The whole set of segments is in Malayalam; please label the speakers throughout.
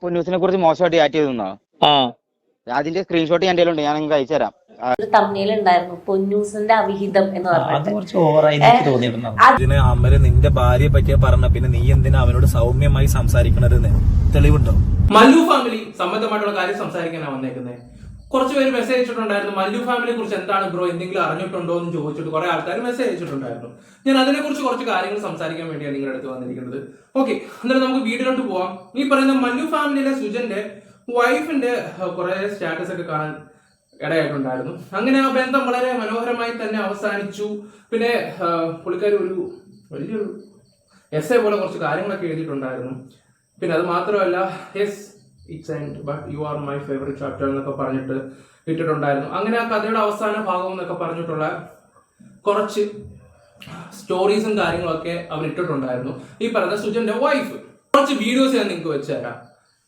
Speaker 1: പൊന്നൂസിനെ കുറിച്ച് മോശമായിട്ട് ചാറ്റ് ചെയ്തെന്നോ? അതിന്റെ സ്ക്രീൻഷോട്ട് ഞാൻ ഉണ്ട്, ഞാൻ നിങ്ങൾക്ക് അയച്ചു തരാം.
Speaker 2: തമ്മിൽ ഉണ്ടായിരുന്നു പൊന്നൂസിന്റെ അവിഹിതം എന്ന്
Speaker 3: പറഞ്ഞിട്ട് അമല് നിന്റെ ഭാര്യയെ പറ്റിയാ പറഞ്ഞ പിന്നെ നീ എന്തിനാ അവനോട് സൗമ്യമായി സംസാരിക്കണതെന്ന് തെളിവുണ്ടോ?
Speaker 4: മല്ലു ഫാമിലി സംബന്ധമായിട്ടുള്ള കാര്യം സംസാരിക്കാനാണ് വന്നേക്കുന്നത്. കുറച്ച് പേര് മെസ്സേജ് അയച്ചിട്ടുണ്ടായിരുന്നു, മല്ലു ഫാമിലിയെ കുറിച്ച് എന്താണ് ബ്രോ, എന്തെങ്കിലും അറിഞ്ഞിട്ടുണ്ടോ എന്ന് ചോദിച്ചിട്ട് കുറെ ആൾക്കാർ മെസ്സേജ് അയച്ചിട്ടുണ്ടായിരുന്നു. ഞാൻ അതിനെ കുറിച്ച് കുറച്ച് കാര്യങ്ങൾ സംസാരിക്കാൻ വേണ്ടിയാണ് നിങ്ങളുടെ അടുത്ത് വന്നിരിക്കുന്നത്. ഓക്കെ, എന്നാലും നമുക്ക് വീഡിയോയിലോട്ട് പോവാം. ഈ പറയുന്ന മല്ലു ഫാമിലിയിലെ സുജന്റെ വൈഫിന്റെ കുറെ സ്റ്റാറ്റസ് ഒക്കെ കാണാൻ ഇടയായിട്ടുണ്ടായിരുന്നു. അങ്ങനെ ആ ബന്ധം വളരെ മനോഹരമായി തന്നെ അവസാനിച്ചു. പിന്നെ പുള്ളിക്കാരി ഒരു വലിയൊരു എസ്സേ പോലെ കുറച്ച് കാര്യങ്ങളൊക്കെ എഴുതിയിട്ടുണ്ടായിരുന്നു. പിന്നെ അത് മാത്രമല്ല, yes it's and but you are my favourite chapter എന്നൊക്കെ പറഞ്ഞിട്ട് ഇട്ടിട്ടുണ്ടായിരുന്നു. അങ്ങനെ ആ കഥയുടെ അവസാന ഭാഗം എന്നൊക്കെ പറഞ്ഞിട്ടുള്ള കുറച്ച് സ്റ്റോറീസും കാര്യങ്ങളൊക്കെ അവർ ഇട്ടിട്ടുണ്ടായിരുന്നു. ഈ പറയുന്ന സുജന്റെ വൈഫ് കുറച്ച് വീഡിയോസ് ഞാൻ നിങ്ങൾക്ക് വെച്ച് തരാം.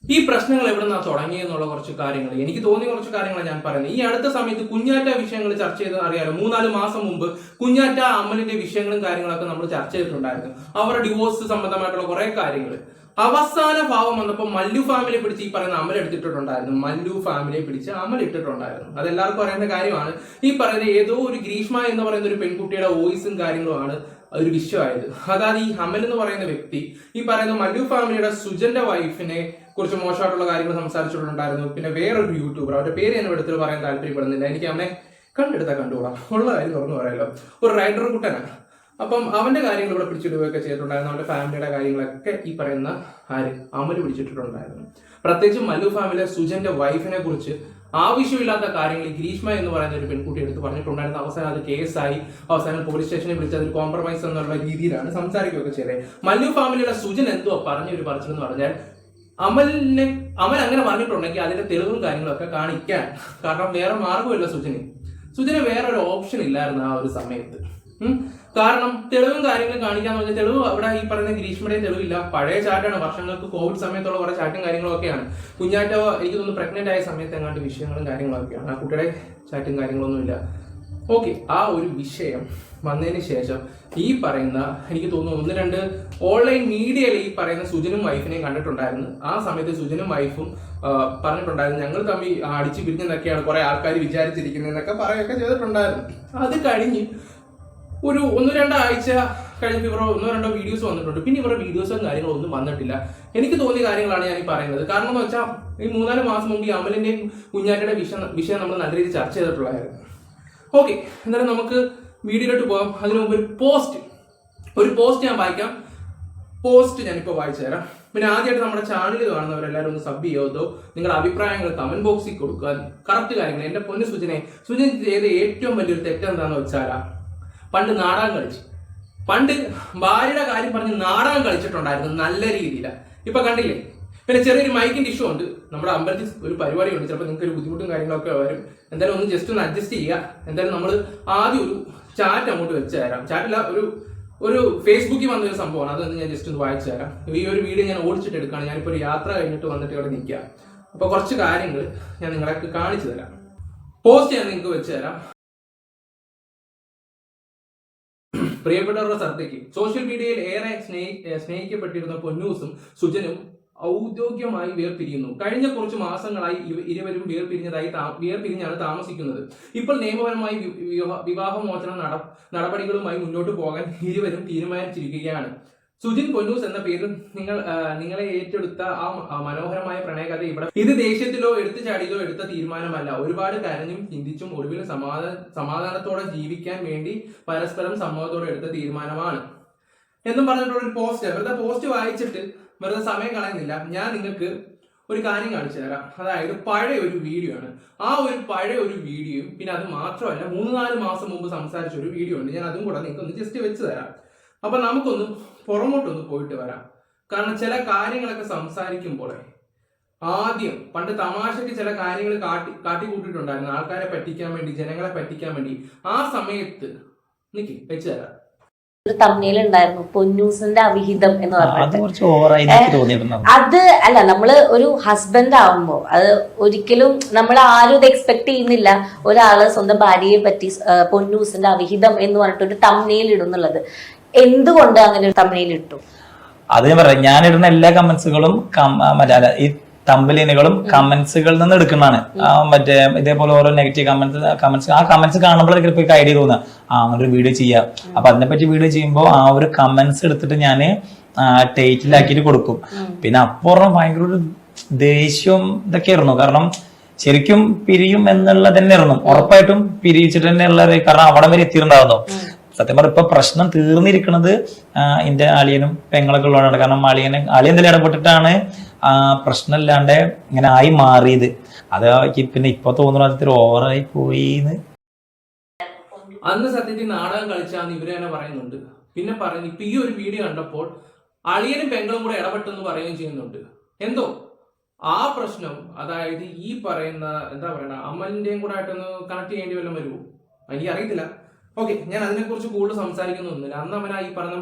Speaker 4: ഈ പ്രശ്നങ്ങൾ എവിടെ നിന്നാണ് തുടങ്ങിയെന്നുള്ള കുറച്ച് കാര്യങ്ങൾ, എനിക്ക് തോന്നിയ കുറച്ച് കാര്യങ്ങളാണ് ഞാൻ പറയുന്നത്. ഈ അടുത്ത സമയത്ത് കുഞ്ഞാറ്റ വിഷയങ്ങൾ ചർച്ച ചെയ്ത് അറിയാലോ. 3-4 മാസം മുമ്പ് കുഞ്ഞാറ്റ അമ്മലിന്റെ വിഷയങ്ങളും കാര്യങ്ങളൊക്കെ നമ്മൾ ചർച്ച ചെയ്തിട്ടുണ്ടായിരുന്നു. അവരുടെ ഡിവോഴ്സ് സംബന്ധമായിട്ടുള്ള കുറെ കാര്യങ്ങൾ. അവസാന ഭാവം വന്നപ്പോൾ മല്ലു ഫാമിലിയെ പിടിച്ച് ഈ പറയുന്ന അമൽ എടുത്തിട്ടുണ്ടായിരുന്നു. മല്ലു ഫാമിലിയെ പിടിച്ച് അമൽ ഇട്ടിട്ടുണ്ടായിരുന്നു. അതെല്ലാവർക്കും അറിയുന്ന കാര്യമാണ്. ഈ പറയുന്ന ഏതോ ഒരു ഗ്രീഷ്മ എന്ന് പറയുന്ന ഒരു പെൺകുട്ടിയുടെ വോയിസും കാര്യങ്ങളുമാണ് അതൊരു വിഷയമായത്. അതായത് ഈ അമൽ എന്ന് പറയുന്ന വ്യക്തി ഈ പറയുന്ന മല്ലു ഫാമിലിയുടെ സുജന്റെ വൈഫിനെ കുറിച്ച് മോശമായിട്ടുള്ള കാര്യങ്ങൾ സംസാരിച്ചിട്ടുണ്ടായിരുന്നു. പിന്നെ വേറൊരു യൂട്യൂബർ, അവരുടെ പേര് ഞാൻ എടുത്തിട്ട് പറയാൻ താല്പര്യപ്പെടുന്നില്ല, എനിക്ക് അവനെ കണ്ടെടുത്താൽ കണ്ടുകൂടാം, ഉള്ള കാര്യം തുറന്നു പറയാലോ. ഒരു റൈഡർ കുട്ടനാണ്. അപ്പം അവന്റെ കാര്യങ്ങൾ ഇവിടെ പിടിച്ചിടുകയൊക്കെ ചെയ്തിട്ടുണ്ടായിരുന്നു. അവന്റെ ഫാമിലിയുടെ കാര്യങ്ങളൊക്കെ ഈ പറയുന്ന അമല് പിടിച്ചിട്ടുണ്ടായിരുന്നു. പ്രത്യേകിച്ച് മല്ലു ഫാമിലിയിലെ സുജന്റെ വൈഫിനെ കുറിച്ച് ആവശ്യമില്ലാത്ത കാര്യങ്ങൾ ഗ്രീഷ്മ എന്ന് പറയുന്ന ഒരു പെൺകുട്ടി എടുത്ത് പറഞ്ഞിട്ടുണ്ടായിരുന്നു. അവസാനം അത് കേസായി. അവസാനം പോലീസ് സ്റ്റേഷനിൽ വിളിച്ച് അതിൽ കോംപ്രമൈസ് എന്നുള്ള രീതിയിലാണ് സംസാരിക്കുകയൊക്കെ ചെയ്തത്. മല്ലു ഫാമിലിയുടെ സുജൻ എന്തോ പറഞ്ഞൊരു പറച്ചിലെന്ന് പറഞ്ഞാൽ അമൽ അങ്ങനെ പറഞ്ഞിട്ടുണ്ടെങ്കിൽ അതിന്റെ തെളിവും കാര്യങ്ങളൊക്കെ കാണിക്കാൻ, കാരണം വേറെ മാർഗമില്ല സുജന് വേറൊരു ഓപ്ഷൻ ഇല്ലായിരുന്നു ആ ഒരു സമയത്ത്. കാരണം തെളിവും കാര്യങ്ങളും കാണിക്കാന്ന് പറഞ്ഞാൽ തെളിവ് അവിടെ ഈ പറയുന്ന ഗ്രീഷ്മയുടെയും തെളിവില്ല. പഴയ ചാറ്റാണ്, വർഷങ്ങൾക്ക് കോവിഡ് സമയത്തുള്ള കുറെ ചാറ്റും കാര്യങ്ങളൊക്കെയാണ്. കുഞ്ഞാറ്റ എനിക്ക് തോന്നുന്നു പ്രഗ്നന്റ് ആയ സമയത്ത് എങ്ങാണ്ട് വിഷയങ്ങളും കാര്യങ്ങളൊക്കെയാണ്. ആ കുട്ടിയുടെ ചാറ്റും കാര്യങ്ങളൊന്നുമില്ല. ഓക്കെ, ആ ഒരു വിഷയം വന്നതിന് ശേഷം ഈ പറയുന്ന എനിക്ക് തോന്നുന്നു 1-2 ഓൺലൈൻ മീഡിയയിൽ ഈ പറയുന്ന സുജനും വൈഫിനെയും കണ്ടിട്ടുണ്ടായിരുന്നു. ആ സമയത്ത് സുജനും വൈഫും പറഞ്ഞിട്ടുണ്ടായിരുന്നു ഞങ്ങൾ തമ്മിൽ അടിച്ചു പിരിഞ്ഞെന്നൊക്കെയാണ് കുറെ ആൾക്കാർ വിചാരിച്ചിരിക്കുന്നതെന്നൊക്കെ പറയുകയൊക്കെ ചെയ്തിട്ടുണ്ടായിരുന്നു. അത് കഴിഞ്ഞ് ഒരു 1-2 ആഴ്ച കഴിഞ്ഞ് ഇവർ 1-2 വീഡിയോസ് വന്നിട്ടുണ്ട്. പിന്നെ ഇവരുടെ വീഡിയോസും കാര്യങ്ങളും ഒന്നും വന്നിട്ടില്ല. എനിക്ക് തോന്നിയ കാര്യങ്ങളാണ് ഞാൻ ഈ പറയുന്നത്. കാരണം എന്ന് വെച്ചാൽ ഈ 3-4 മാസം മുമ്പ് ഈ അമലിന്റെയും കുഞ്ഞാറ്റയുടെ വിഷയം നമ്മൾ നല്ല രീതിയിൽ ചർച്ച ചെയ്തിട്ടുള്ളതായിരുന്നു. ഓക്കെ, എന്നാലും നമുക്ക് വീഡിയോയിലോട്ട് പോകാം. അതിനു മുമ്പ് ഒരു പോസ്റ്റ് ഞാൻ വായിക്കാം. പോസ്റ്റ് ഞാനിപ്പോൾ വായിച്ചു തരാം. പിന്നെ ആദ്യമായിട്ട് നമ്മുടെ ചാനൽ കാണുന്നവരെല്ലാവരും ഒന്ന് സബ് ചെയ്തോ. നിങ്ങളുടെ അഭിപ്രായങ്ങൾ കമന്റ് ബോക്സിൽ കൊടുക്കാൻ. കറക്റ്റ് കാര്യങ്ങൾ. എന്റെ പൊന്നു സുജൻ ചെയ്ത ഏറ്റവും വലിയൊരു തെറ്റെന്താന്ന് വെച്ചാൽ പണ്ട് നാടകം കളിച്ചു. പണ്ട് ഭാര്യയുടെ കാര്യം പറഞ്ഞ് നാടകം കളിച്ചിട്ടുണ്ടായിരുന്നു നല്ല രീതിയിൽ. ഇപ്പൊ കണ്ടില്ലേ? പിന്നെ ചെറിയൊരു മൈക്കിന്റെ ഇഷ്യൂ ഉണ്ട്. നമ്മുടെ അമ്പലത്തിൽ ഒരു പരിപാടി ഉണ്ട്. ചിലപ്പോൾ നിങ്ങൾക്ക് ഒരു ബുദ്ധിമുട്ടും കാര്യങ്ങളൊക്കെ വരും. എന്തായാലും ഒന്ന് ജസ്റ്റ് ഒന്ന് അഡ്ജസ്റ്റ് ചെയ്യുക. എന്തായാലും നമ്മൾ ആദ്യം ഒരു ചാറ്റ് അങ്ങോട്ട് വെച്ച് തരാം. ചാറ്റില്ല, ഒരു ഫേസ്ബുക്കിൽ വന്നൊരു സംഭവമാണ്. അതൊന്ന് ഞാൻ ജസ്റ്റ് ഒന്ന് വായിച്ചു തരാം. ഈ ഒരു വീഡിയോ ഞാൻ ഓടിച്ചിട്ട് എടുക്കുകയാണ്. ഞാനിപ്പോൾ ഒരു യാത്ര കഴിഞ്ഞിട്ട് വന്നിട്ട് ഇവിടെ നിൽക്കുക. അപ്പോൾ കുറച്ച് കാര്യങ്ങൾ ഞാൻ നിങ്ങളെ കാണിച്ചു തരാം. പോസ്റ്റ് ഞാൻ നിങ്ങൾക്ക് വെച്ച് തരാം. പ്രിയപ്പെട്ടവരുടെ ശ്രദ്ധയ്ക്ക്, സോഷ്യൽ മീഡിയയിൽ ഏറെ സ്നേഹിക്കപ്പെട്ടിരുന്ന പൊന്നൂസും സുജനും ഔദ്യോഗികമായി വേർപിരിയുന്നു. കഴിഞ്ഞ കുറച്ച് മാസങ്ങളായി ഇരുവരും വേർപിരിഞ്ഞാണ് താമസിക്കുന്നത്. ഇപ്പോൾ നിയമപരമായി വിവാഹമോചന നടപടികളുമായി മുന്നോട്ട് പോകാൻ ഇരുവരും തീരുമാനിച്ചിരിക്കുകയാണ്. സുജിൻ പൊന്നൂസ് എന്ന പേരിൽ നിങ്ങളെ ഏറ്റെടുത്ത ആ മനോഹരമായ പ്രണയകഥ ഇത് ദേഷ്യത്തിലോ എടുത്തു എടുത്ത തീരുമാനമല്ല. ഒരുപാട് കരഞ്ഞും ചിന്തിച്ചും ഒടുവിൽ സമാധാനത്തോടെ ജീവിക്കാൻ വേണ്ടി പരസ്പരം സമ്മതത്തോടെ എടുത്ത തീരുമാനമാണ് എന്നും പറഞ്ഞിട്ടുള്ള ഒരു പോസ്റ്റ്. വെറുതെ പോസ്റ്റ് വായിച്ചിട്ട് വെറുതെ സമയം കളയുന്നില്ല. ഞാൻ നിങ്ങൾക്ക് ഒരു കാര്യം കാണിച്ചു തരാം. അതായത് പഴയ ഒരു വീഡിയോ ആണ്. ആ ഒരു പഴയ ഒരു വീഡിയോയും പിന്നെ അത് മാത്രമല്ല 3-4 മാസം മുമ്പ് സംസാരിച്ച ഒരു വീഡിയോ ഉണ്ട്. ഞാൻ അതും കൂടെ നിങ്ങൾക്ക് ഒന്ന് ജസ്റ്റ് വെച്ച് തരാം. അപ്പൊ നമുക്കൊന്ന് പുറമോട്ടൊന്ന് പോയിട്ട് വരാം. കാരണം ചില കാര്യങ്ങളൊക്കെ സംസാരിക്കുമ്പോൾ ആദ്യം പണ്ട് തമാശയ്ക്ക് ചില കാര്യങ്ങൾ കാട്ടിക്കൂട്ടിയിട്ടുണ്ടായിരുന്നു, ആൾക്കാരെ പറ്റിക്കാൻ വേണ്ടി, ജനങ്ങളെ പറ്റിക്കാൻ വേണ്ടി. ആ സമയത്ത് വെച്ച് തരാം.
Speaker 2: തമ്മിലുണ്ടായിരുന്നു പൊന്നൂസിന്റെ അവിഹിതം എന്ന് പറഞ്ഞിട്ട്. അത് അല്ല, നമ്മള് ഒരു ഹസ്ബൻഡ് ആവുമ്പോ അത് ഒരിക്കലും നമ്മൾ ആരും ഇത് എക്സ്പെക്ട് ചെയ്യുന്നില്ല. ഒരാള് സ്വന്തം ഭാര്യയെ പറ്റി പൊന്നൂസിന്റെ അവിഹിതം എന്ന് പറഞ്ഞിട്ട് ഒരു തമ്മിൽ ഇടുന്നുള്ളത്. എന്തുകൊണ്ട് അങ്ങനെ ഒരു തമ്മിൽ ഇട്ടു?
Speaker 5: അത് ഞാൻ പറയാം. ഞാനിടുന്ന എല്ലാ കമന്റ്സുകളും ഈ
Speaker 3: തമ്പലിനുകളും കമന്റ്സുകളിൽ നിന്ന് എടുക്കുന്നതാണ്. മറ്റേ ഇതേപോലെ ഓരോ നെഗറ്റീവ് കമന്റ്സ് ആ കമന്റ്സ് കാണുമ്പോഴേക്കും ഇപ്പൊ ഐഡിയ തോന്നുക അങ്ങനെ ഒരു വീഡിയോ ചെയ്യാം. അപ്പൊ അതിനെപ്പറ്റി വീഡിയോ ചെയ്യുമ്പോൾ ആ ഒരു കമന്റ്സ് എടുത്തിട്ട് ഞാൻ ടൈറ്റിലാക്കിയിട്ട് കൊടുക്കും. പിന്നെ അപ്പുറം ഭയങ്കര ഒരു ദേഷ്യവും ഇതൊക്കെ ആയിരുന്നു. കാരണം ശരിക്കും പിരിയും എന്നുള്ളത് തന്നെ ആയിരുന്നു. ഉറപ്പായിട്ടും പിരിയിച്ചിട്ട് തന്നെ ഉള്ളത്. കാരണം അവിടെ വരെ എത്തിയിട്ടുണ്ടാവുന്നു. സത്യം പറഞ്ഞ ഇപ്പൊ പ്രശ്നം തീർന്നിരിക്കുന്നത് എന്റെ അളിയനും പെങ്ങളൊക്കെ ഉള്ളതാണ്. കാരണം അളിയൻ എന്തെങ്കിലും ഇടപെട്ടിട്ടാണ് പ്രശ്നമില്ലാണ്ട് ഇങ്ങനെ ആയി മാറിയത്. അത് പിന്നെ ഇപ്പൊ തോന്നുന്നു അതിൽ ഓവറായി പോയിന്ന്.
Speaker 4: അന്ന് സത്യത്തിൽ നാടകം കളിച്ചാന്ന് ഇവര് തന്നെ പറയുന്നുണ്ട്. പിന്നെ പറയുന്നു ഇപ്പൊ ഈ ഒരു വീഡിയോ കണ്ടപ്പോൾ അളിയനും പെങ്ങളും കൂടെ ഇടപെട്ടെന്ന് പറയുകയും ചെയ്യുന്നുണ്ട്. എന്തോ ആ പ്രശ്നം, അതായത് ഈ പറയുന്ന എന്താ പറയണ അമലിന്റെയും കൂടെ ആയിട്ടൊന്ന് കണക്ട് ചെയ്യേണ്ടി വല്ലതും വരുമോ എനിക്ക് അറിയത്തില്ല. ഓക്കെ, ഞാൻ അതിനെക്കുറിച്ച് കൂടുതൽ സംസാരിക്കുന്നൊന്നുമില്ല. അന്ന് അവൻ ഈ പറഞ്ഞ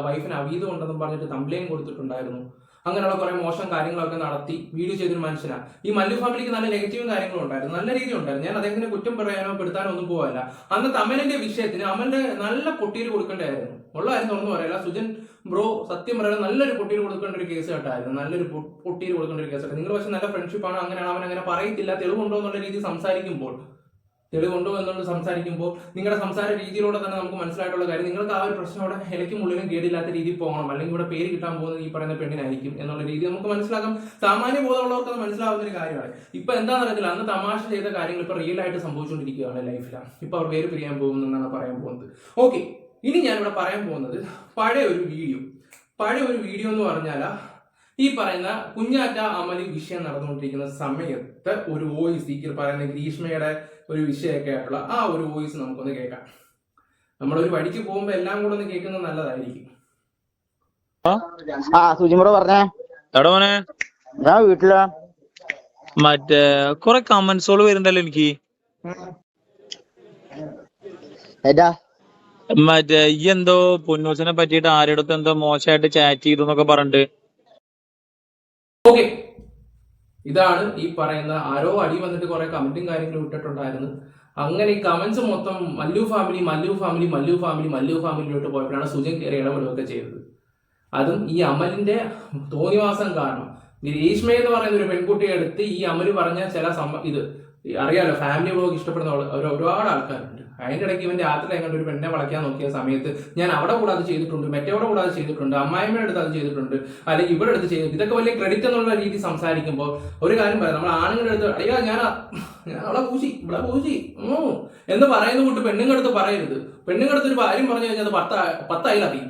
Speaker 4: വൈഫിന് അവീതം ഉണ്ടെന്നും പറഞ്ഞിട്ട് കംപ്ലൈന്റ് കൊടുത്തിട്ടുണ്ടായിരുന്നു. അങ്ങനെയുള്ള കുറെ മോശം കാര്യങ്ങളൊക്കെ നടത്തി വീഡിയോ ചെയ്തൊരു മനുഷ്യനാണ്. ഈ മല്ലു ഫാമിലിക്ക് നല്ല നെഗറ്റീവും കാര്യങ്ങളും ഉണ്ടായിരുന്നു, നല്ല രീതി ഉണ്ടായിരുന്നു. ഞാൻ അദ്ദേഹത്തിന് കുറ്റം പറയാനോ പെടുത്താനോ ഒന്നും പോവല്ല. അന്നത്തെ അമലിന്റെ വിഷയത്തിന് അമലിന്റെ നല്ല പൊട്ടിയിൽ കൊടുക്കേണ്ടതായിരുന്നു. ഉള്ള കാര്യം തുറന്നു പറയല്ല, സുജൻ ബ്രോ സത്യം പറയാൻ നല്ലൊരു പൊട്ടിയിൽ കൊടുക്കേണ്ട ഒരു കേസ് കേട്ടായിരുന്നു. നല്ലൊരു പൊട്ടിയിൽ കൊടുക്കേണ്ട ഒരു കേസ് കേട്ടോ. നിങ്ങൾ പക്ഷെ നല്ല ഫ്രണ്ട്ഷിപ്പാണ്, അങ്ങനെയാണ്, അവൻ അങ്ങനെ പറയത്തില്ല, തെളിവുണ്ടോ എന്നുള്ള രീതി സംസാരിക്കുമ്പോൾ നിങ്ങളുടെ സംസാര രീതിയിലൂടെ തന്നെ നമുക്ക് മനസ്സിലായിട്ടുള്ള കാര്യം, നിങ്ങൾക്ക് ആ ഒരു പ്രശ്നം അവിടെ ഇലയ്ക്കും ഉള്ളിലും കേടില്ലാത്ത രീതിയിൽ പോകണം, അല്ലെങ്കിൽ ഇവിടെ പേര് കിട്ടാൻ പോകുന്നത് ഈ പറയുന്ന പെണ്ണിനായിരിക്കും എന്നുള്ള രീതി നമുക്ക് മനസ്സിലാക്കാം. സാമാന്യ ബോധമുള്ളവർക്ക് അത് മനസ്സിലാവുന്ന ഒരു കാര്യമാണ്. ഇപ്പൊ എന്താണെന്ന് അറിയത്തില്ല, അന്ന് തമാശ ചെയ്ത കാര്യങ്ങൾ ഇപ്പൊ റിയൽ ആയിട്ട് സംഭവിച്ചുകൊണ്ടിരിക്കുകയാണ് ലൈഫിലാണ്. ഇപ്പൊ അവർ പേര് പിരിയാൻ പോകുന്നെന്നാണ് പറയാൻ പോകുന്നത്. ഓക്കെ, ഇനി ഞാനിവിടെ പറയാൻ പോകുന്നത് പഴയ ഒരു വീഡിയോ എന്ന് പറഞ്ഞാൽ ഈ പറയുന്ന കുഞ്ഞാറ്റ അമലി വിഷയം നടന്നുകൊണ്ടിരിക്കുന്ന സമയത്ത് ഒരു വോയിസ്, ഈ പറയുന്ന ഗ്രീഷ്മയുടെ ഒരു വിഷയമൊക്കെ ആയിട്ടുള്ള ആ ഒരു വോയിസ് നമുക്കൊന്ന് കേൾക്കാം. നമ്മളൊരു വഴിക്ക് പോകുമ്പോ എല്ലാം കൂടെ ഒന്ന് കേൾക്കുന്നത് നല്ലതായിരിക്കും.
Speaker 1: സുജിമുറ പറഞ്ഞേ.
Speaker 5: എവിടെ മോനെ?
Speaker 1: ഞാൻ വീട്ടിലാ.
Speaker 5: മറ്റേ കൊറേ കമന്റ്സുകൾ വരുന്നുണ്ടല്ലോ എനിക്ക്. മറ്റേ ഈ എന്തോ പൊന്നൂസിനെ പറ്റിയിട്ട് ആരുടെ എന്തോ മോശമായിട്ട് ചാറ്റ് ചെയ്തു എന്നൊക്കെ പറഞ്ഞിട്ട്.
Speaker 4: ഓക്കെ, ഇതാണ് ഈ പറയുന്ന ആരോ അടി വന്നിട്ട് കുറെ കമന്റും കാര്യങ്ങളും ഇട്ടിട്ടുണ്ടായിരുന്നു. അങ്ങനെ ഈ കമന്റ്സ് മൊത്തം മല്ലു ഫാമിലിയിലോട്ട് പോയപ്പോഴാണ് സുജൻ കയറി ഇടപെടുകയൊക്കെ ചെയ്തത്. അതും ഈ അമലിന്റെ തോന്നിവാസം കാരണം. ഗ്രീഷ്മ എന്ന് പറയുന്ന ഒരു പെൺകുട്ടിയെ എടുത്ത് ഈ അമല് പറഞ്ഞ ചില ഇത് അറിയാലോ, ഫാമിലി വ്ളോഗ് ഇഷ്ടപ്പെടുന്ന ഒരുപാട് ആൾക്കാരുണ്ട്. അതിന്റെ ഇടയ്ക്ക് ഇവൻ രാത്രി എങ്ങനെ ഒരു പെണ്ണെ വളയ്ക്കാൻ നോക്കിയ സമയത്ത് ഞാൻ അവിടെ കൂടെ അത് ചെയ്തിട്ടുണ്ട്, മറ്റേവിടെ കൂടെ അത് ചെയ്തിട്ടുണ്ട്, അമ്മായിമ്മയുടെ അടുത്ത് അത് ചെയ്തിട്ടുണ്ട്, അല്ലെങ്കിൽ ഇവിടെ അടുത്ത് ചെയ്തിട്ടുണ്ട്, ഇതൊക്കെ വലിയ ക്രെഡിറ്റ് എന്നുള്ള രീതി സംസാരിക്കുമ്പോൾ ഒരു കാര്യം പറയാം, നമ്മൾ ആണുങ്ങളുടെ അടുത്ത് അയ്യോ ഞാൻ അവിടെ പൂശി ഇവിടെ പൂശി എന്ന് പറയുന്ന കൂട്ട് പെണ്ണുങ്ങളുടെ അടുത്ത് പറയരുത്. പെണ്ണുങ്ങളുടെ അടുത്ത് ഒരു കാര്യം പറഞ്ഞു കഴിഞ്ഞാൽ അത് 10 അറിയും.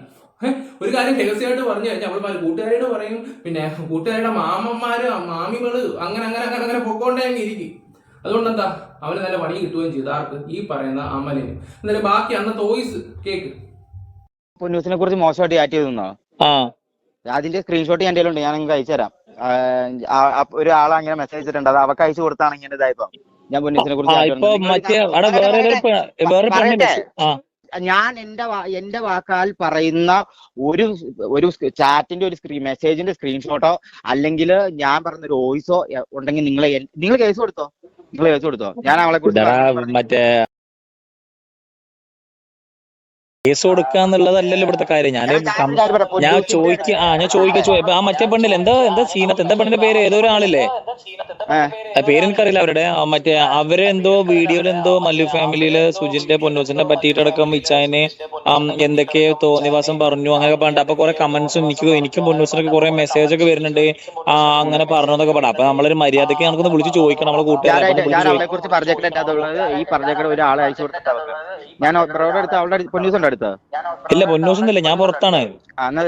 Speaker 4: ഒരു കാര്യം രഹസ്യമായിട്ട് പറഞ്ഞു കഴിഞ്ഞാൽ അവൾ കൂട്ടുകാരോട് പറയും, പിന്നെ കൂട്ടുകാരുടെ മാമന്മാര് മാമികള് അങ്ങനെ പൊക്കോണ്ടേ ഇരിക്കും. അതുകൊണ്ട് എന്താ അവന് നല്ല പണി കിട്ടുകയും ചെയ്തു. ആർക്ക്? ഈ പറയുന്ന അമലിന്. എന്നാലും ബാക്കി അന്നത്തെ വോയിസ് കേക്ക്.
Speaker 1: പൊന്നൂസിനെ കുറിച്ച് മോശമായിട്ട് ചാറ്റ് ചെയ്തെന്നോ? അതിന്റെ സ്ക്രീൻഷോട്ട് എന്റെ കയ്യിലുണ്ട്, ഞാൻ നിങ്ങൾക്ക് അയച്ചു തരാം. ഒരാളെ അങ്ങനെ മെസ്സേജ് അയച്ചിട്ടുണ്ട്, അത് അവർക്ക് അയച്ചു കൊടുത്താണ് ഇങ്ങനെ ഇതായപ്പോ ഞാൻ പൊന്നൂസിനെ കുറിച്ച് ഞാൻ എന്റെ വാക്കാൽ പറയുന്ന ഒരു ചാറ്റിന്റെ ഒരു മെസ്സേജിന്റെ സ്ക്രീൻഷോട്ടോ അല്ലെങ്കിൽ ഞാൻ പറഞ്ഞ ഒരു വോയിസോ ഉണ്ടെങ്കിൽ നിങ്ങൾ കേസ് കൊടുത്തോ. ഞാൻ അവളെ കുറിച്ച്
Speaker 5: മറ്റേ കേസ് കൊടുക്കുക എന്നുള്ളതല്ലല്ലോ ഇവിടുത്തെ കാര്യം. ഞാൻ ചോദിക്കാം ആ മറ്റേ പെണ്ണില്ല എന്താ സീനത്ത് എന്താ പെണ്ണിന്റെ പേര്? ഏതോ ഒരാളില്ലേ, പേര് എനിക്കറിയില്ല അവരുടെ. മറ്റേ അവരെന്തോ വീഡിയോയിൽ എന്തോ മല്ലു ഫാമിലിയില് സുജിന്റെ പൊന്നൂസിനെ പറ്റിയിട്ടടക്കം ഇച്ചായനെ എന്തൊക്കെയോ തോന്നിവാസം പറഞ്ഞു അങ്ങനെയൊക്കെ പറഞ്ഞിട്ട്. അപ്പൊ കുറെ കമന്റ്സും എനിക്കും പൊന്നൂസിനൊക്കെ കുറെ മെസ്സേജ് ഒക്കെ വരുന്നുണ്ട്, അങ്ങനെ പറഞ്ഞു എന്നൊക്കെ പറഞ്ഞു. അപ്പൊ നമ്മളൊരു മര്യാദക്ക് നമുക്കൊന്ന് വിളിച്ച് ചോദിക്കണം, നമ്മളെ കൂട്ടുകാരെ
Speaker 1: കുറിച്ച് ഈ പറഞ്ഞേക്കട ഒരാളെ അയച്ചു കൊടുത്തിട്ട് ഞാൻ അവളുടെ പൊന്നൂസുണ്ട്.
Speaker 5: ഇല്ല പൊന്നൂസൊന്നുമില്ല, ഞാൻ പുറത്താണ്.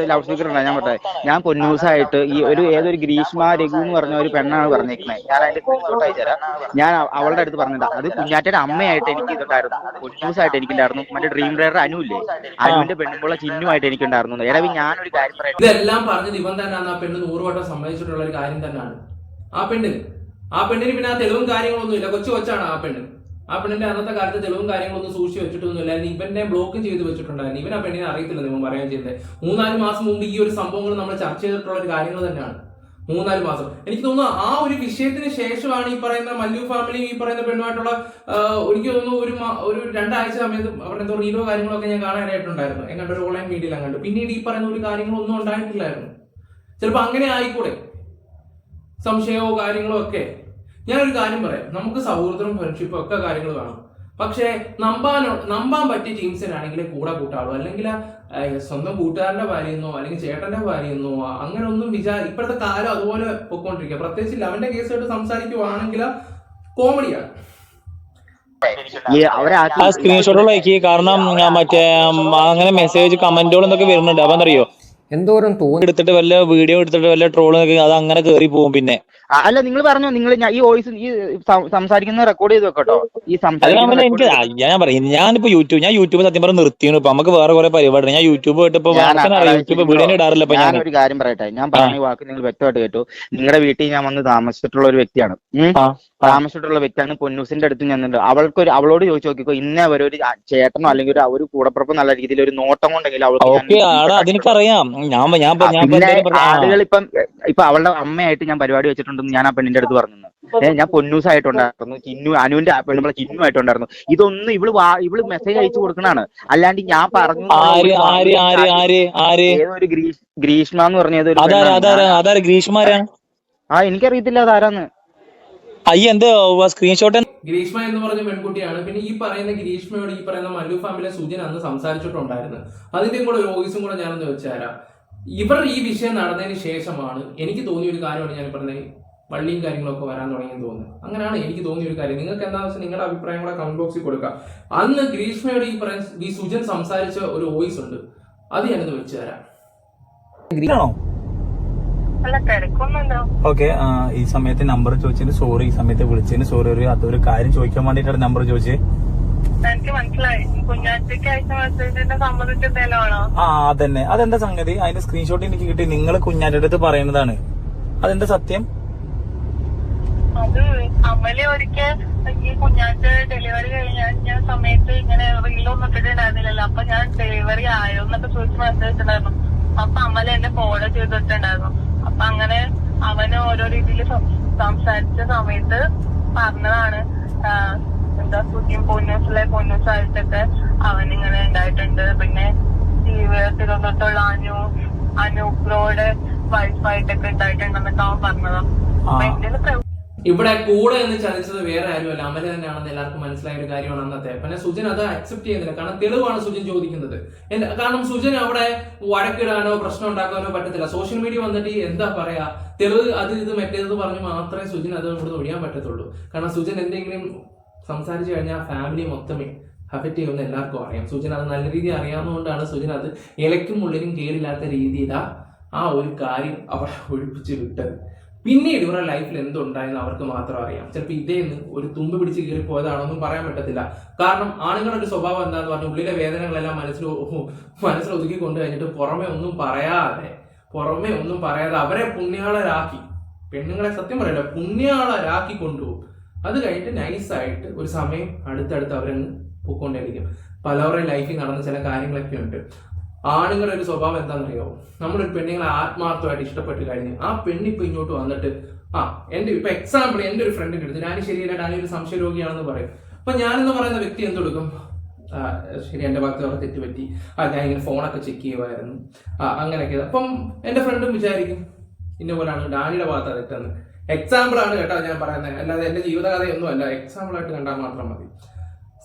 Speaker 1: ലൗഡ് സ്പീക്കർ ഉണ്ട്. ഞാൻ പൊന്നൂസായിട്ട് ഈ ഏതൊരു ഗ്രീഷ്മ രഘു എന്ന് പറഞ്ഞ ഒരു പെണ്ണാണ് പറഞ്ഞേക്കുന്നത്. ഞാൻ അതിന്റെ സ്ക്രീൻഷോട്ട് അയച്ചുതരാം. ഞാൻ അവളുടെ അടുത്ത് പറഞ്ഞിട്ടാ, അത് കുഞ്ഞാറ്റയുടെ അമ്മയായിട്ട് എനിക്ക് ഇതുണ്ടായിരുന്നു, പൊന്നൂസായിട്ട് എനിക്കുണ്ടായിരുന്നു. മറ്റേ ഡ്രീം റൈഡർ അനുല്ലേ, അനുവിന്റെ പെണ്ണുമ്പോൾ ചിഹ്നമായിട്ട് എനിക്കുണ്ടായിരുന്നു. എടാ ഞാനൊരു കാര്യം പറയാം,
Speaker 4: ഇതെല്ലാം പറഞ്ഞത് ഇവൻ തന്നെയാണ്. ആ പെണ്ണ് 100 വട്ടം സമ്മതിച്ചിട്ടുള്ള ഒരു കാര്യം തന്നെയാണ്. ആ പെണ്ണിന് പിന്നെ ആ തെളിവും കാര്യങ്ങളൊന്നും ഇല്ല, കൊച്ചാണ് ആ പെണ്ണ്. ആ പെണ്ണിന്റെ അന്നത്തെ കാലത്ത് തെളിവും കാര്യങ്ങളൊന്നും സൂക്ഷിച്ച് വെച്ചിട്ടൊന്നുമില്ല. ഇവന്റെ ബ്ലോക്കും ചെയ്ത് വെച്ചിട്ടുണ്ടായിരുന്നു. ഇവൻ ആ പെണ്ണിനെ അറിയത്തില്ല. നിങ്ങൾ പറയാൻ ചെയ്തത് 3-4 മാസം മുമ്പ് ഈ ഒരു സംഭവങ്ങൾ നമ്മൾ ചർച്ച ചെയ്തിട്ടുള്ള ഒരു കാര്യങ്ങൾ തന്നെയാണ്. 3-4 മാസം എനിക്ക് തോന്നുന്നു ആ ഒരു വിഷയത്തിന് ശേഷമാണ് ഈ പറയുന്ന മല്ലു ഫാമിലി ഈ പറയുന്ന പെണ്ണുമായിട്ടുള്ള എനിക്ക് തോന്നുന്നു ഒരു 2 ആഴ്ച സമയത്ത് അവരുടെ എന്തോ റീലോ കാര്യങ്ങളൊക്കെ ഞാൻ കാണാനായിട്ടുണ്ടായിരുന്നു. എങ്ങാണ്ട് ഒരു ഓൺലൈൻ മീഡിയയിൽ അങ്ങാണ്ട്. പിന്നീട് ഈ പറയുന്ന ഒരു കാര്യങ്ങളൊന്നും ഉണ്ടായിട്ടില്ലായിരുന്നു. ചിലപ്പോൾ അങ്ങനെ ആയിക്കൂടെ. സംശയമോ കാര്യങ്ങളോ ഒക്കെ. ഞാനൊരു കാര്യം പറയാം, നമുക്ക് സൗഹൃദവും ഫ്രണ്ട്ഷിപ്പും ഒക്കെ കാര്യങ്ങൾ വേണം. പക്ഷേ നമ്പാൻ പറ്റിയ ടീംസിനാണെങ്കിൽ കൂടെ കൂട്ടാളൂ, അല്ലെങ്കിൽ സ്വന്തം കൂട്ടുകാരന്റെ ഭാര്യയെന്നോ അല്ലെങ്കിൽ ചേട്ടന്റെ ഭാര്യയെന്നോ അങ്ങനെ ഒന്നും ഇപ്പോഴത്തെ കാലം അതുപോലെ പൊയ്ക്കൊണ്ടിരിക്കുക. പ്രത്യേകിച്ച് അവന്റെ കേസായിട്ട് സംസാരിക്കുവാണെങ്കിൽ കോമഡിയാണ്.
Speaker 5: ആ സ്ക്രീൻഷോട്ടുകൾ അയക്കി, കാരണം മറ്റേ അങ്ങനെ മെസ്സേജ് കമന്റുകൾ എന്തൊക്കെ വരുന്നുണ്ട്. അപ്പൊ എന്തറിയോ,
Speaker 6: എന്തോരം
Speaker 5: എടുത്തിട്ട് വല്ല വീഡിയോ എടുത്തിട്ട് വല്ല ട്രോള് അത് അങ്ങനെ കയറി പോകും. പിന്നെ
Speaker 1: അല്ല, നിങ്ങൾ പറഞ്ഞു, നിങ്ങൾ ഈ വോയിസ് ഈ സംസാരിക്കുന്ന റെക്കോർഡ് ചെയ്ത് വെക്കട്ടോ. ഈ
Speaker 5: എനിക്ക് ഞാൻ പറയും, ഞാനിപ്പോ യൂട്യൂബ് സത്യം പറഞ്ഞ നിർത്തിയാണ്. ഇപ്പൊ നമുക്ക് വേറെ കുറെ പരിപാടി. ഞാൻ യൂട്യൂബ് പോയിട്ടിപ്പോ യൂട്യൂബ് വീഡിയോ ഇടാറില്ല.
Speaker 1: ഞാൻ ഒരു കാര്യം പറയട്ടെ, ഞാൻ പറഞ്ഞ വാക്ക് നിങ്ങൾ വ്യക്തമായിട്ട് കേട്ടു. നിങ്ങളുടെ വീട്ടിൽ ഞാൻ വന്ന് താമസിച്ചിട്ടുള്ള ഒരു വ്യക്തിയാണ്. താമസിച്ചിട്ടുള്ള വ്യക്തിയാണ്. പൊന്നൂസിന്റെ അടുത്ത് ഞാൻ അവളോട് ചോദിച്ചു നോക്കിക്കോ, ഇന്നേ വരെ ഒരു ചേട്ടനോ അല്ലെങ്കിൽ ഒരു കൂടപ്പുറപ്പ് നല്ല രീതിയിൽ ഒരു നോട്ടം കൊണ്ടെങ്കിൽ
Speaker 5: അതെനിക്കറിയാം.
Speaker 1: ആളുകൾ ഇപ്പൊ അവളുടെ അമ്മയായിട്ട് ഞാൻ പരിപാടി വെച്ചിട്ടുണ്ടെന്ന് ഞാൻ ആ പെണ്ണിന്റെ അടുത്ത് പറഞ്ഞു. ഞാൻ പൊന്നൂസായിട്ടുണ്ടായിരുന്നു, അനുവിന്റെ പെണ്ണുമ്പളെ ചിന്നുമായിട്ടുണ്ടായിരുന്നു. ഇതൊന്നും ഇവള് മെസ്സേജ് അയച്ചു കൊടുക്കണാണ്. അല്ലാണ്ട് ഞാൻ പറഞ്ഞു ഏതൊരു ഗ്രീഷ്മ എന്ന് പറഞ്ഞത്. എനിക്കറിയത്തില്ല അതാരാന്ന്.
Speaker 5: സ്ക്രീൻഷോട്ട്
Speaker 4: ഗ്രീഷ്മ എന്ന് പറഞ്ഞ പെൺകുട്ടിയാണ്. പിന്നെ ഈ പറയുന്ന ഗ്രീഷ്മയോട് ഈ പറയുന്ന മല്ലു ഫാമിലെ സുജൻ അന്ന് സംസാരിച്ചിട്ടുണ്ടായിരുന്നു. അതിന്റെയും കൂടെ ഒരു വോയിസും കൂടെ ഞാനൊന്ന് വെച്ചുതരാം. ഇവർ ഈ വിഷയം നടന്നതിന് ശേഷമാണ് എനിക്ക് തോന്നിയ ഒരു കാര്യമാണ് ഞാൻ പറഞ്ഞത്, പള്ളിയും കാര്യങ്ങളൊക്കെ വരാൻ തുടങ്ങിയെന്ന് തോന്നുന്നു. അങ്ങനെയാണ് എനിക്ക് തോന്നിയ ഒരു കാര്യം. നിങ്ങൾക്ക് എന്താണെന്ന് വെച്ചാൽ നിങ്ങളുടെ അഭിപ്രായം കൂടെ കമന്റ് ബോക്സിൽ കൊടുക്കുക. അന്ന് ഗ്രീഷ്മയോട് ഈ സുജൻ സംസാരിച്ച ഒരു വോയിസ് ഉണ്ട്, അത് ഞാനൊന്ന് വെച്ചു തരാം.
Speaker 3: ഓക്കെ, ഈ സമയത്ത് നമ്പർ ചോദിച്ചതിന് സോറി, ഈ സമയത്ത് വിളിച്ചതിന് സോറി. അതൊരു കാര്യം ചോദിക്കാൻ വേണ്ടിട്ടാണ് നമ്പർ ചോദിച്ചത്.
Speaker 7: എനിക്ക് മനസ്സിലായി, കുഞ്ഞാറ്റയ്ക്ക് അയച്ച മെസ്സേജിനെ സംബന്ധിച്ചിട്ടാണോ?
Speaker 3: അതന്നെ. അതെന്താ സംഗതി? അതിന്റെ സ്ക്രീൻഷോട്ട് എനിക്ക് കിട്ടി. നിങ്ങൾ കുഞ്ഞാറ്റയുടെ അടുത്ത് പറയുന്നതാണ്. അതെന്താ സത്യം?
Speaker 7: അത് അമല ഒരിക്കൽ ഈ കുഞ്ഞാറ്റ ഡെലിവറി കഴിഞ്ഞ സമയത്ത് ഇങ്ങനെ റീലൊന്നും ഇട്ടിട്ടുണ്ടായിരുന്നില്ലല്ലോ. അപ്പൊ ഞാൻ ഡെലിവറി ആയോ എന്നൊക്കെ ചോദിച്ച് മെസ്സേജ് ഇട്ടുണ്ടായിരുന്നു. അപ്പൊ അമല എന്നെ ഫോളോ ചെയ്തിട്ടുണ്ടായിരുന്നു. അപ്പൊ അങ്ങനെ അവന് ഓരോ രീതിയിൽ സംസാരിച്ച സമയത്ത് പറഞ്ഞതാണ്, എന്താ പൊന്നൂസായിട്ടൊക്കെ അവനിങ്ങനെ ഉണ്ടായിട്ടുണ്ട്. പിന്നെ തിരുവനന്തപുരത്തുള്ള അനൂപ്രോയുടെ വൈഫായിട്ടൊക്കെ ഉണ്ടായിട്ടുണ്ടെന്നൊക്കെ അവൻ പറഞ്ഞതാ. അപ്പൊ എന്റെ
Speaker 4: ഇവിടെ കൂടെ എന്ന് ചതിച്ചത് വേറെ ആരുമല്ല, അമല തന്നെയാണെന്ന് എല്ലാവർക്കും മനസ്സിലായ ഒരു കാര്യമാണ് അന്നത്തെ. പിന്നെ സുജൻ അത് അക്സെപ്റ്റ് ചെയ്യുന്നില്ല. കാരണം തെളിവാണ് സുജൻ ചോദിക്കുന്നത്. കാരണം സുജൻ അവിടെ വഴക്കിടാനോ പ്രശ്നം ഉണ്ടാക്കാനോ പറ്റത്തില്ല. സോഷ്യൽ മീഡിയ വന്നിട്ട് എന്താ പറയാ, തെളിവ് അത് ഇത് മറ്റേത് പറഞ്ഞ് മാത്രമേ സുജൻ അത് ഇവിടെ ഒഴിയാൻ പറ്റത്തുള്ളൂ. കാരണം സുജൻ എന്തെങ്കിലും സംസാരിച്ചു കഴിഞ്ഞാൽ ഫാമിലി മൊത്തമേ അഫക്റ്റ് ചെയ്യുമെന്ന് എല്ലാവർക്കും അറിയാം. സുജൻ അത് നല്ല രീതിയിൽ അറിയാവുന്നതുകൊണ്ടാണ് സുജൻ അത് ഇലയ്ക്കും ഉള്ളിലും കേടില്ലാത്ത രീതിയിലാ ആ ഒരു കാര്യം അവിടെ ഒഴിപ്പിച്ച് വിട്ടത്. പിന്നീട് ഇവരുടെ ലൈഫിൽ എന്തുണ്ടായെന്ന് അവർക്ക് മാത്രം അറിയാം. ചിലപ്പോൾ ഇതേന്ന് ഒരു തുമ്പ് പിടിച്ച് കയറി പോയതാണോന്നും പറയാൻ പറ്റത്തില്ല. കാരണം ആണുങ്ങളുടെ ഒരു സ്വഭാവം എന്താന്ന് പറഞ്ഞാൽ ഉള്ളിലെ വേദനകളെല്ലാം മനസ്സിലൊതുക്കി കൊണ്ടു കഴിഞ്ഞിട്ട് പുറമെ ഒന്നും പറയാതെ അവരെ പുണ്യാളരാക്കി, പെണ്ണുങ്ങളെ സത്യം പറയല്ലോ പുണ്യാളരാക്കി കൊണ്ടുപോകും. അത് കഴിഞ്ഞിട്ട് നൈസായിട്ട് ഒരു സമയം അടുത്തടുത്ത് അവരങ്ങ് പൊയ്ക്കൊണ്ടേയിരിക്കും. പലവരുടെ ലൈഫിൽ നടന്ന ചില കാര്യങ്ങളൊക്കെ ഉണ്ട്. ആണുങ്ങളുടെ ഒരു സ്വഭാവം എന്താണെന്നറിയാമോ, നമ്മളൊരു പെണ്ണുങ്ങളെ ആത്മാർത്ഥമായിട്ട് ഇഷ്ടപ്പെട്ട് കഴിഞ്ഞു ആ പെണ്ണിപ്പോ ഇങ്ങോട്ട് വന്നിട്ട് ഇപ്പൊ എക്സാമ്പിൾ എന്റെ ഒരു ഫ്രണ്ടിന്റെ അടുത്ത് ഡാനി ശരിയല്ല, ഡാനി ഒരു സംശയ രോഗിയാണെന്ന് പറയും. അപ്പൊ ഞാനെന്ന് പറയുന്ന വ്യക്തി എന്തെടുക്കും, ശരി എന്റെ ഭാഗത്ത് അവരെ തെറ്റുപറ്റി, ഞാൻ ഇങ്ങനെ ഫോണൊക്കെ ചെക്ക് ചെയ്യുമായിരുന്നു, അങ്ങനെയൊക്കെ. അപ്പം എന്റെ ഫ്രണ്ടും വിചാരിക്കും ഇന്ന പോലാണ് ഡാനിയുടെ ഭാഗത്ത് തെറ്റെന്ന്. എക്സാമ്പിൾ ആണ് കേട്ടോ ഞാൻ പറയുന്നത്, അല്ലാതെ എന്റെ ജീവിതകഥയൊന്നും അല്ല. എക്സാമ്പിൾ ആയിട്ട് കണ്ടാൽ മാത്രം മതി.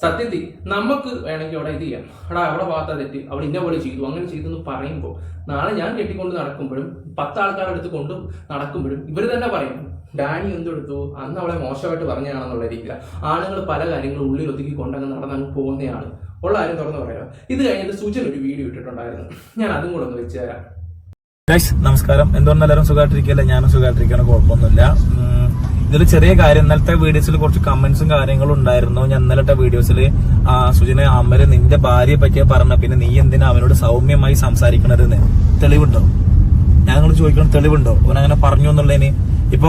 Speaker 4: സത്യത്തിൽ നമുക്ക് വേണമെങ്കിൽ അവിടെ ഇത് ചെയ്യാം, അവിടെ ഭാഗത്താ തെറ്റ്, അവിടെ ഇന്ന പോലെ ചെയ്തു അങ്ങനെ ചെയ്തു എന്ന് പറയുമ്പോൾ നാളെ ഞാൻ കെട്ടിക്കൊണ്ട് നടക്കുമ്പോഴും 10 ആൾക്കാരുടെ അടുത്ത് കൊണ്ട് നടക്കുമ്പോഴും ഇവർ തന്നെ പറയും ഡാനി എന്തെടുത്തു അന്ന് അവളെ മോശമായിട്ട് പറഞ്ഞാണെന്നുള്ള രീതിയിൽ. ആണുങ്ങൾ പല കാര്യങ്ങളും ഉള്ളിൽ ഒതുക്കി കൊണ്ടങ്ങ് നടന്നങ്ങ് പോകുന്നതാണ് ഉള്ള കാര്യം തുറന്നു പറയാം. ഇത് കഴിഞ്ഞിട്ട് സുജൻ ഒരു വീഡിയോ ഇട്ടിട്ടുണ്ടായിരുന്നു, ഞാൻ അതും കൂടെ ഒന്ന് വെച്ച് തരാം.
Speaker 3: നമസ്കാരം. എന്തുകൊണ്ടും എല്ലാവരും സുഖമായിട്ടിരിക്കല്ല, ഞാനും സുഖമായിട്ടിരിക്കുകയാണ്, കുഴപ്പമൊന്നുമില്ല. ഇതൊരു ചെറിയ കാര്യം. ഇന്നലത്തെ വീഡിയോസിൽ കുറച്ച് കമന്റ്സും കാര്യങ്ങളും ഉണ്ടായിരുന്നു. ഞാൻ ഇന്നലത്തെ വീഡിയോസിൽ സുജനെ അമര് നിന്റെ ഭാര്യയെ പറ്റിയ പറഞ്ഞ പിന്നെ നീ എന്തിനാ അവനോട് സൗമ്യമായി സംസാരിക്കണതെന്ന് തെളിവുണ്ടോ? ഞങ്ങൾ ചോദിക്കണം, തെളിവുണ്ടോ അവനങ്ങനെ പറഞ്ഞു എന്നുള്ളതിന്? ഇപ്പൊ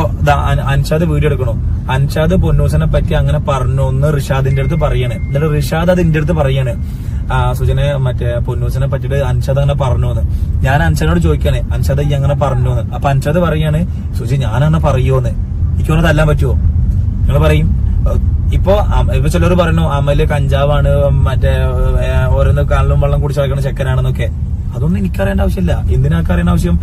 Speaker 3: അൻഷാദ് വീഡിയോ എടുക്കണോ, അൻഷാദ് പൊന്നൂസിനെ പറ്റി അങ്ങനെ പറഞ്ഞു എന്ന് റിഷാദിന്റെ അടുത്ത് പറയാണ്. എന്നിട്ട് റിഷാദ് അതിന്റെ അടുത്ത് പറയാണ് സുജനെ മറ്റേ പൊന്നൂസിനെ പറ്റിട്ട് അൻഷാദ് അങ്ങനെ പറഞ്ഞു എന്ന്. ഞാൻ അൻഷാദിനോട് ചോദിക്കാണ്, അൻഷാദ് ഈ അങ്ങനെ പറഞ്ഞു എന്ന്. അപ്പൊ അൻഷാദ് പറയാണ്, സുജി ഞാനങ്ങനെ പറയുമോന്ന്, എനിക്കൊന്ന് തല്ലാൻ പറ്റുമോ? നിങ്ങൾ പറയും. ഇപ്പൊ ചിലർ പറഞ്ഞു അമല് കഞ്ചാവാണ്, മറ്റേ ഓരോന്ന് കാലിലും വെള്ളം കുടിച്ച് കളിക്കണ ചെക്കനാണെന്നൊക്കെ. അതൊന്നും എനിക്കറിയേണ്ട ആവശ്യമില്ല. എന്തിനാക്ക് അറിയേണ്ട ആവശ്യം?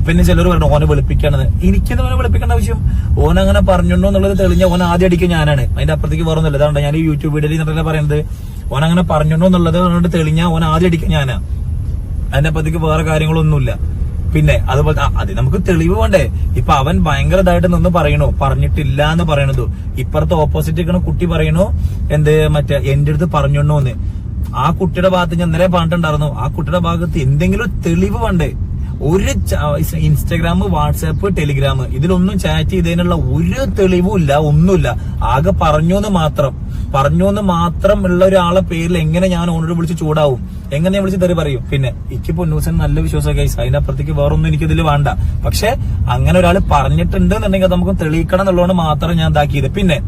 Speaker 3: പിന്നെ ചിലർ പറഞ്ഞു ഓനെ വെളുപ്പിക്കാണെന്ന്. എനിക്കെന്താ ഓനെ വെളുപ്പിക്കേണ്ട ആവശ്യം? ഓൻ അങ്ങനെ പറഞ്ഞുണ്ടോ എന്നുള്ളത് തെളിഞ്ഞ ഓൻ ആദ്യം അടിക്കുക ഞാനാണ്. അതിന്റെ അപ്പുറത്തേക്ക് വേറെ ഒന്നുമില്ല. അതാണ് ഞാൻ ഈ യൂട്യൂബ് വീഡിയോയിൽ നിന്നിട്ടല്ലേ പറയുന്നത്. ഓൻ അങ്ങനെ പറഞ്ഞുണ്ടോ എന്നുള്ളത് അതുകൊണ്ട് തെളിഞ്ഞ ഓൻ ആദ്യം അടിക്കുക ഞാനാ. അതിന്റെ അപ്പുറത്തേക്ക് വേറെ കാര്യങ്ങളൊന്നുമില്ല. പിന്നെ അതുപോലെ അത് നമുക്ക് തെളിവ് വേണ്ടേ? ഇപ്പൊ അവൻ ഭയങ്കര ഇതായിട്ട് നിന്ന് പറയണു, പറഞ്ഞിട്ടില്ല എന്ന് പറയണതു. ഇപ്പുറത്തെ ഓപ്പോസിറ്റ് നിൽക്കണ കുട്ടി പറയണു എന്ത് മറ്റേ എന്റെ അടുത്ത് പറഞ്ഞോന്ന്. ആ കുട്ടിയുടെ ഭാഗത്ത് ഞാൻ ഇന്നലെ പറഞ്ഞിട്ടുണ്ടായിരുന്നു. ആ കുട്ടിയുടെ ഭാഗത്ത് എന്തെങ്കിലും തെളിവ് വേണ്ടേ? ഒരു ഇൻസ്റ്റാഗ്രാം, വാട്സാപ്പ്, ടെലിഗ്രാം ഇതിലൊന്നും ചാറ്റ് ചെയ്തതിനുള്ള ഒരു തെളിവും ഇല്ല, ഒന്നുമില്ല. ആകെ പറഞ്ഞോന്ന് മാത്രം ഉള്ള ഒരാളെ പേരിൽ എങ്ങനെ ഞാൻ ഓണോട് വിളിച്ച് ചൂടാവും? എങ്ങനെ ഞാൻ വിളിച്ച് തെറി പറയും? പിന്നെ എനിക്ക് പൊന്നൂസൻ നല്ല വിശ്വാസം ഗൈസ്, അതിനപ്പുറത്തേക്ക് വേറൊന്നും എനിക്കിതിൽ വേണ്ട. പക്ഷെ അങ്ങനെ ഒരാൾ പറഞ്ഞിട്ടുണ്ട് എന്നുണ്ടെങ്കിൽ അത് നമുക്ക് തെളിയിക്കണം എന്നുള്ളതുകൊണ്ട് മാത്രം ഞാൻ ഇതാക്കിയത്. പിന്നെ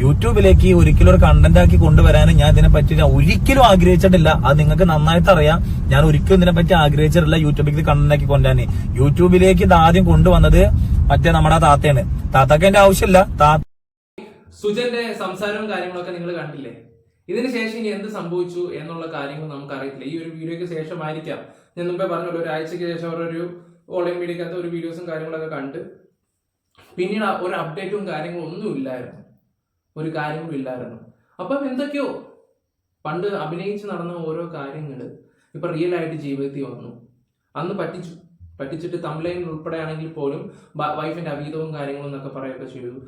Speaker 3: യൂട്യൂബിലേക്ക് ഒരിക്കലും ഒരു കണ്ടന്റ് ആക്കി കൊണ്ടുവരാൻ ഞാൻ ഇതിനെപ്പറ്റി ഒരിക്കലും ആഗ്രഹിച്ചിട്ടില്ല. അത് നിങ്ങൾക്ക് നന്നായിട്ട് അറിയാം. ഞാൻ ഒരിക്കലും ഇതിനെപ്പറ്റി ആഗ്രഹിച്ചിട്ടില്ല യൂട്യൂബിലേക്ക് കണ്ടന്റ് ആക്കി കൊണ്ടുവരാൻ. യൂട്യൂബിലേക്ക് ഇത് ആദ്യം കൊണ്ടുവന്നത് മറ്റേ നമ്മുടെ താത്തയാണ്. താത്താക്ക് എന്റെ ആവശ്യമില്ല.
Speaker 4: സുജന്റെ സംസാരവും കാര്യങ്ങളൊക്കെ നിങ്ങൾ കണ്ടില്ലേ? ഇതിന് ശേഷം ഇനി എന്ത് സംഭവിച്ചു എന്നുള്ള കാര്യങ്ങൾ നമുക്ക് അറിയത്തില്ല. ഈ ഒരു വീഡിയോയ്ക്ക് ശേഷമായിരിക്കാം, ഞാൻ മുമ്പേ പറഞ്ഞല്ലോ, ഒരാഴ്ചയ്ക്ക് ശേഷം അവരൊരു ഓൺലൈൻ മീഡിയക്കകത്ത് ഒരു വീഡിയോസും കാര്യങ്ങളൊക്കെ കണ്ട് പിന്നീട് ഒരു അപ്ഡേറ്റും കാര്യങ്ങളും ഒന്നും ഇല്ലായിരുന്നു, ഒരു കാര്യങ്ങളും ഇല്ലായിരുന്നു. അപ്പം എന്തൊക്കെയോ പണ്ട് അഭിനയിച്ച് നടന്ന ഓരോ കാര്യങ്ങൾ ഇപ്പൊ റിയൽ ആയിട്ട് ജീവിതത്തിൽ വന്നു. അന്ന് പറ്റിച്ചിട്ട് തംബ്ലൈൻ ഉൾപ്പെടെ ആണെങ്കിൽ പോലും വൈഫിന്റെ അവീതവും കാര്യങ്ങളും എന്നൊക്കെ പറയുകയൊക്കെ ചെയ്തു.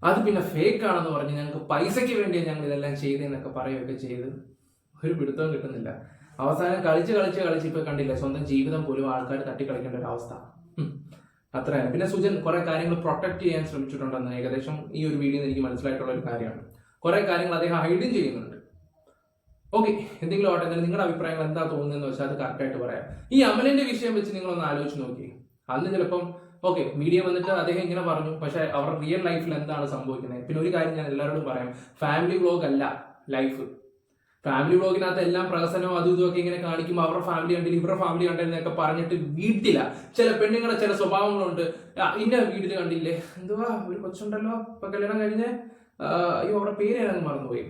Speaker 4: അത് പിന്നെ ഫേക്ക് ആണെന്ന് പറഞ്ഞ് ഞങ്ങൾക്ക് പൈസയ്ക്ക് വേണ്ടിയാണ് ഞങ്ങൾ ഇതെല്ലാം ചെയ്തതെന്നൊക്കെ പറയുകയൊക്കെ ചെയ്ത് ഒരു പിടുത്തവും കിട്ടുന്നില്ല. അവസാനം കളിച്ച് ഇപ്പൊ കണ്ടില്ല, സ്വന്തം ജീവിതം പോലും ആൾക്കാർ തട്ടിക്കളിക്കേണ്ട ഒരു അവസ്ഥ. അത്രയാണ്. പിന്നെ സുജൻ കുറെ കാര്യങ്ങൾ പ്രൊട്ടക്ട് ചെയ്യാൻ ശ്രമിച്ചിട്ടുണ്ടെന്ന് ഏകദേശം ഈ ഒരു വീഡിയോയിൽ എനിക്ക് മനസ്സിലായിട്ടുള്ള ഒരു കാര്യമാണ്. കുറെ കാര്യങ്ങൾ അദ്ദേഹം ഹൈഡും ചെയ്യുന്നുണ്ട്. ഓക്കെ, എന്തെങ്കിലും ആവട്ടെ, നിങ്ങളുടെ അഭിപ്രായങ്ങൾ എന്താ തോന്നുന്നതെന്ന് വെച്ചാൽ അത് കറക്റ്റായിട്ട് പറയാം. ഈ അമലിന്റെ വിഷയം വെച്ച് നിങ്ങളൊന്ന് ആലോചിച്ച് നോക്കി. അന്ന് ചിലപ്പം ഓക്കെ മീഡിയ വന്നിട്ട് അദ്ദേഹം ഇങ്ങനെ പറഞ്ഞു, പക്ഷെ അവരുടെ റിയൽ ലൈഫിൽ എന്താണ് സംഭവിക്കുന്നത്? പിന്നെ ഒരു കാര്യം ഞാൻ എല്ലാവരോടും പറയാം, ഫാമിലി വ്ലോഗ് അല്ല ലൈഫ്. ഫാമിലി വ്ലോഗിനകത്ത് എല്ലാം പ്രഹസനവും അതും ഇതുമൊക്കെ ഇങ്ങനെ കാണിക്കുമ്പോൾ അവരുടെ ഫാമിലി കണ്ടില്ല, ഇവരുടെ ഫാമിലി കണ്ടില്ലെന്നൊക്കെ പറഞ്ഞിട്ട് വീട്ടില ചില പെണ്ണുങ്ങളുടെ ചില സ്വഭാവങ്ങളുണ്ട്. ഇന്ന വീട്ടിൽ കണ്ടില്ലേ, എന്തുവാ ഒരു കൊച്ചുണ്ടല്ലോ ഇപ്പൊ കല്യാണം കഴിഞ്ഞ്, അയ്യോ അവരുടെ പേര് ഞാനങ്ങ് മറന്നുപോയി.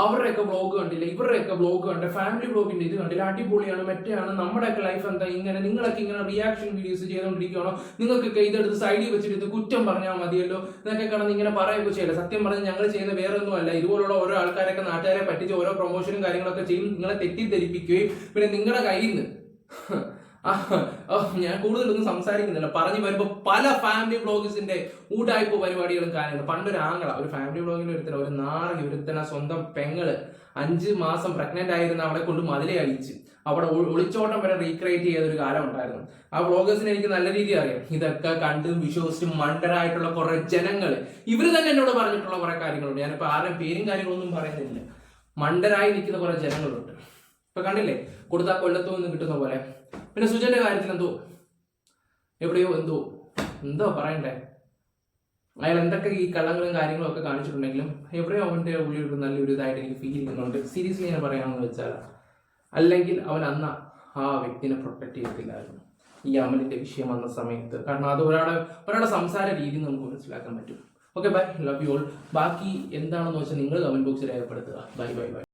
Speaker 4: അവരുടെയൊക്കെ വ്ലോഗ് കണ്ടില്ല, ഇവരുടെയൊക്കെ വ്ലോഗ് കണ്ട്, ഫാമിലി വ്ലോഗിന്റെ ഇത് കണ്ടില്ല, അടിപൊളിയാണ്, മറ്റാണ്, നമ്മുടെയൊക്കെ ലൈഫ് എന്താ ഇങ്ങനെ, നിങ്ങളൊക്കെ ഇങ്ങനെ റിയാക്ഷൻ വീഡിയോസ് ചെയ്തുകൊണ്ടിരിക്കുകയാണോ, നിങ്ങൾക്കൊക്കെ ഇതെടുത്ത് സൈഡിൽ വെച്ചിട്ട് കുറ്റം പറഞ്ഞാൽ മതിയല്ലോ എന്നൊക്കെ കിടന്ന് ഇങ്ങനെ പറയുകയൊക്കെ ചെയ്യില്ല. സത്യം പറഞ്ഞാൽ ഞങ്ങൾ ചെയ്യുന്ന വേറെ ഒന്നും അല്ല, ഇതുപോലുള്ള ഓരോ ആൾക്കാരൊക്കെ നാട്ടുകാരെ പറ്റിച്ച് ഓരോ പ്രൊമോഷനും കാര്യങ്ങളൊക്കെ ചെയ്യും, നിങ്ങളെ തെറ്റിദ്ധരിപ്പിക്കുകയും പിന്നെ നിങ്ങളുടെ കയ്യിൽ നിന്ന് ഞാൻ കൂടുതലൊന്നും സംസാരിക്കുന്നില്ല. പറഞ്ഞു വരുമ്പോ പല ഫാമിലി വ്ളോഗ്സിന്റെ ഊടായ്പ പരിപാടികളും കാര്യങ്ങളും. പണ്ടൊരു ആങ്ങള ഒരു ഫാമിലി വ്ളോഗിൽ ഒരു നാറി ഒരുത്തന സ്വന്തം പെങ്ങള് 5 മാസം പ്രഗ്നന്റ് ആയിരുന്ന അവളെ കൊണ്ട് മതിലെ അടിച്ച് അവിടെ ഒളിച്ചോട്ടം വരെ റീക്രിയേറ്റ് ചെയ്ത ഒരു കാലം ഉണ്ടായിരുന്നു. ആ വ്ളോഗേഴ്സിനെ എനിക്ക് നല്ല രീതിയിൽ അറിയാം. ഇതൊക്കെ കണ്ട് വിശ്വസിച്ച് മണ്ടരായിട്ടുള്ള കുറെ ജനങ്ങള് ഇവര് തന്നെ എന്നോട് പറഞ്ഞിട്ടുള്ള കുറെ കാര്യങ്ങളുണ്ട്. ഞാനിപ്പോ ആരുടെയും പേരും കാര്യങ്ങളൊന്നും പറയുന്നില്ല. മണ്ടരായി നിൽക്കുന്ന കുറെ ജനങ്ങളുണ്ട്. ഇപ്പൊ കണ്ടില്ലേ, കൊടുത്താൽ കൊല്ലത്തു നിന്ന് കിട്ടുന്ന പോലെ. പിന്നെ സുജന്റെ കാര്യത്തിൽ എവിടെയോ എന്തോ പറയണ്ടേ, അയാൾ എന്തൊക്കെ ഈ കള്ളങ്ങളും കാര്യങ്ങളും ഒക്കെ കാണിച്ചിട്ടുണ്ടെങ്കിലും എവിടെയോ അവന്റെ ഉള്ളിൽ ഒരു നല്ലൊരു ഇതായിട്ട് എനിക്ക് ഫീൽ ചെയ്യുന്നുണ്ട്. സീരിയസ്ലി ഞാൻ പറയാമെന്ന് വെച്ചാൽ, അല്ലെങ്കിൽ അവൻ അന്ന് ആ വ്യക്തിനെ പ്രൊട്ടക്ട് ചെയ്തില്ലായിരുന്നു ഈ അമലിന്റെ വിഷയം വന്ന സമയത്ത്. കാരണം അത് ഒരാളുടെ സംസാര രീതി നമുക്ക് മനസ്സിലാക്കാൻ പറ്റും. Okay, bye, love you all. ബാക്കി എന്താണെന്ന് വെച്ചാൽ നിങ്ങൾ കമന്റ് ബോക്സിൽ രേഖപ്പെടുത്തുക. ബൈ.